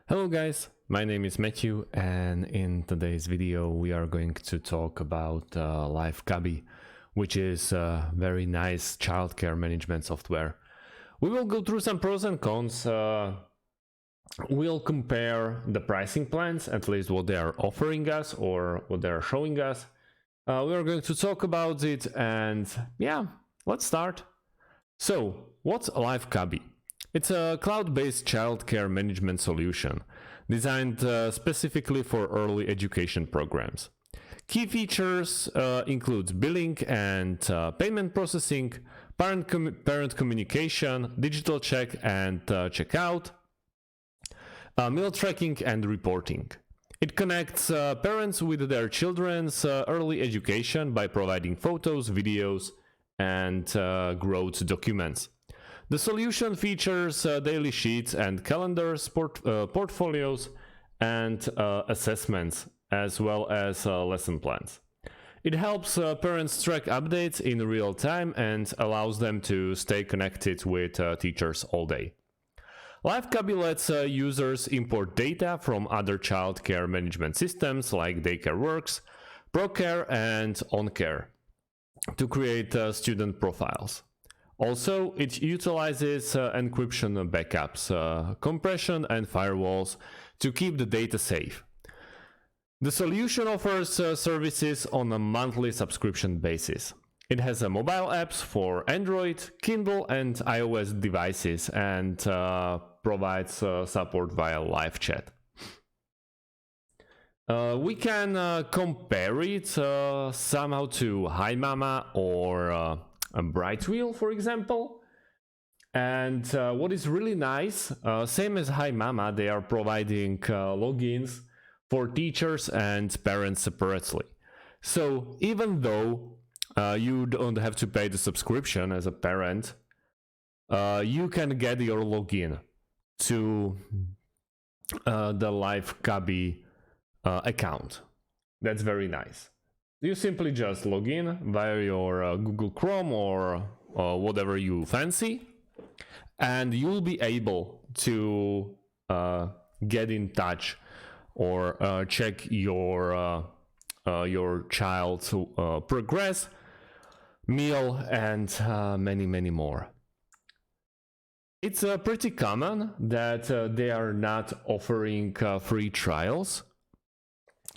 Hello guys, my name is Matthew, and in today's video we are going to talk about LifeCubby, which is a very nice childcare management software. We will go through some pros and cons. We'll compare the pricing plans, at least what they are offering us or what they are showing us. We are going to talk about it, and yeah, let's start. So, what's LifeCubby? It's a cloud-based childcare management solution designed specifically for early education programs. Key features include billing and payment processing, parent communication, digital check and checkout, meal tracking and reporting. It connects parents with their children's early education by providing photos, videos, and growth documents. The solution features daily sheets and calendars, portfolios, and assessments, as well as lesson plans. It helps parents track updates in real time and allows them to stay connected with teachers all day. LifeCubby lets users import data from other childcare management systems like Daycare Works, ProCare, and OnCare to create student profiles. Also, it utilizes encryption backups, compression, and firewalls to keep the data safe. The solution offers services on a monthly subscription basis. It has mobile apps for Android, Kindle, and iOS devices, and provides support via live chat. We can compare it somehow to Hi Mama or a Brightwheel, for example. And what is really nice, same as Hi Mama, they are providing logins for teachers and parents separately. So even though you don't have to pay the subscription as a parent, you can get your login to the LifeCubby account. That's very nice. You simply just log in via your Google Chrome or whatever you fancy, and you'll be able to get in touch or check your child's progress, meal, and many more. It's pretty common that they are not offering free trials,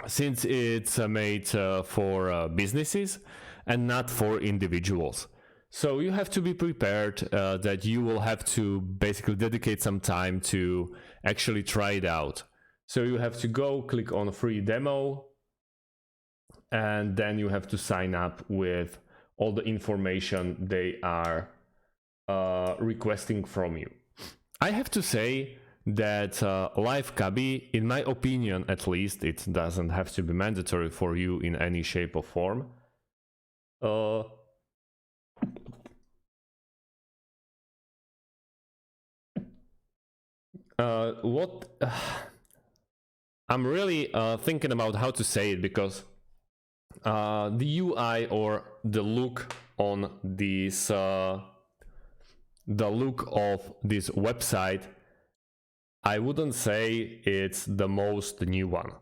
since it's made for businesses and not for individuals. So you have to be prepared that you will have to basically dedicate some time to actually try it out. So you have to go click on free demo, and then you have to sign up with all the information they are requesting from you. I have to say that LifeCubby, in my opinion at least, it doesn't have to be mandatory for you in any shape or form. I'm really thinking about how to say it, because the UI or the look on this, the look of this website, I wouldn't say it's the most new one.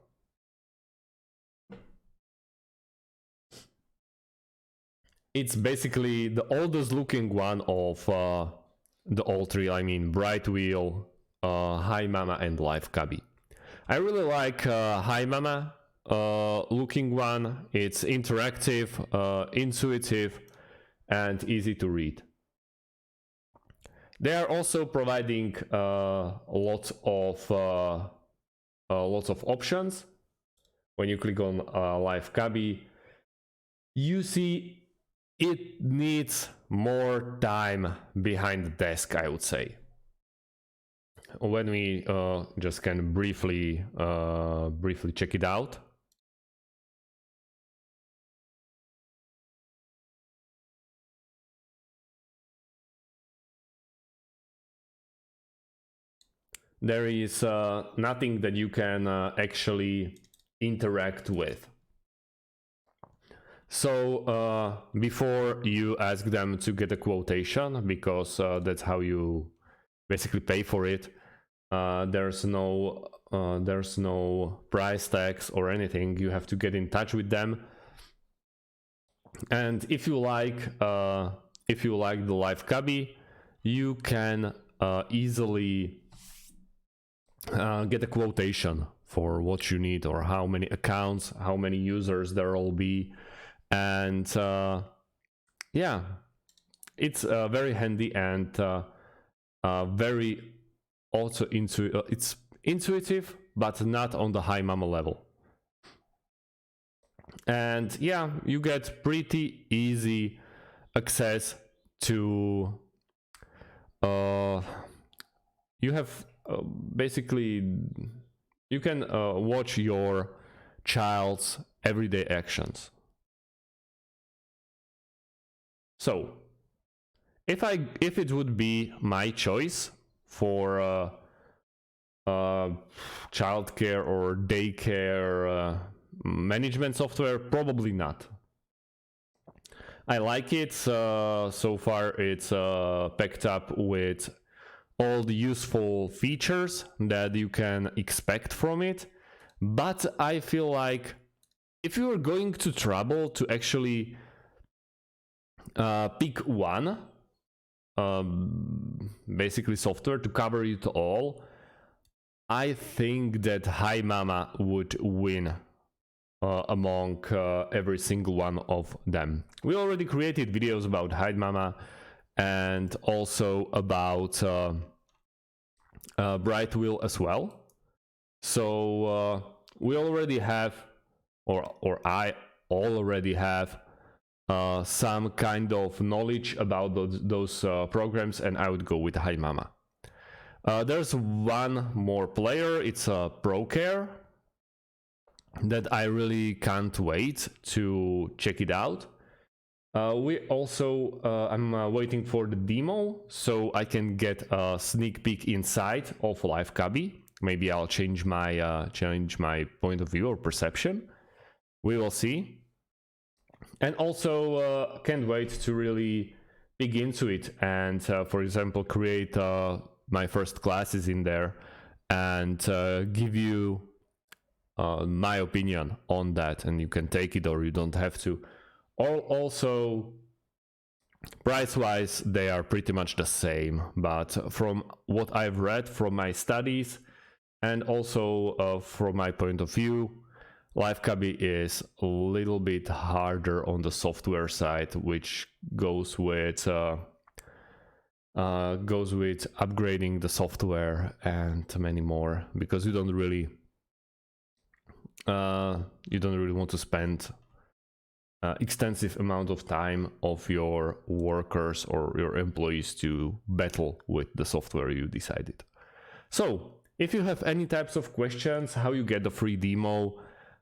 It's basically the oldest looking one of the all three, I mean Brightwheel, Hi Mama, and LifeCubby. I really like Hi Mama looking one. It's interactive, intuitive, and easy to read. They are also providing lots of options. When you click on LifeCubby, you see it needs more time behind the desk, I would say. When we just can briefly check it out. There is nothing that you can actually interact with. So before you ask them to get a quotation, because that's how you basically pay for it, There's no price tags or anything. You have to get in touch with them. And if you like the LifeCubby, you can easily get a quotation for what you need, or how many accounts, how many users there will be. And yeah, it's very handy and very also it's intuitive, but not on the high mama level. And yeah, you get pretty easy access to you have basically you can watch your child's everyday actions. So if it would be my choice for childcare or daycare management software, probably not. I like it. So far it's packed up with all the useful features that you can expect from it, but I feel like if you are going to trouble to actually pick one basically software to cover it all, I think that Hi Mama would win among every single one of them. We already created videos about Hi Mama and also about Brightwheel as well. So we already have, or I already have some kind of knowledge about those programs, and I would go with Hi Mama. There's one more player, it's ProCare, that I really can't wait to check it out. We also, I'm waiting for the demo so I can get a sneak peek inside of LifeCubby. Maybe I'll change my point of view or perception. We will see. And also can't wait to really dig into it and, for example, create my first classes in there and give you my opinion on that, and you can take it or you don't have to. Also, price-wise, they are pretty much the same, but from what I've read from my studies and also from my point of view, LifeCubby is a little bit harder on the software side, which goes with upgrading the software and many more, because you don't really want to spend extensive amount of time of your workers or your employees to battle with the software you decided. So if you have any types of questions, how you get the free demo,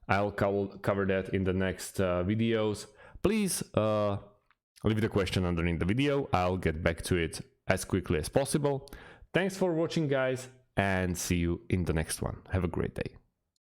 I'll cover that in the next videos. Please leave the question underneath the video. I'll get back to it as quickly as possible. Thanks for watching, guys, and see you in the next one. Have a great day.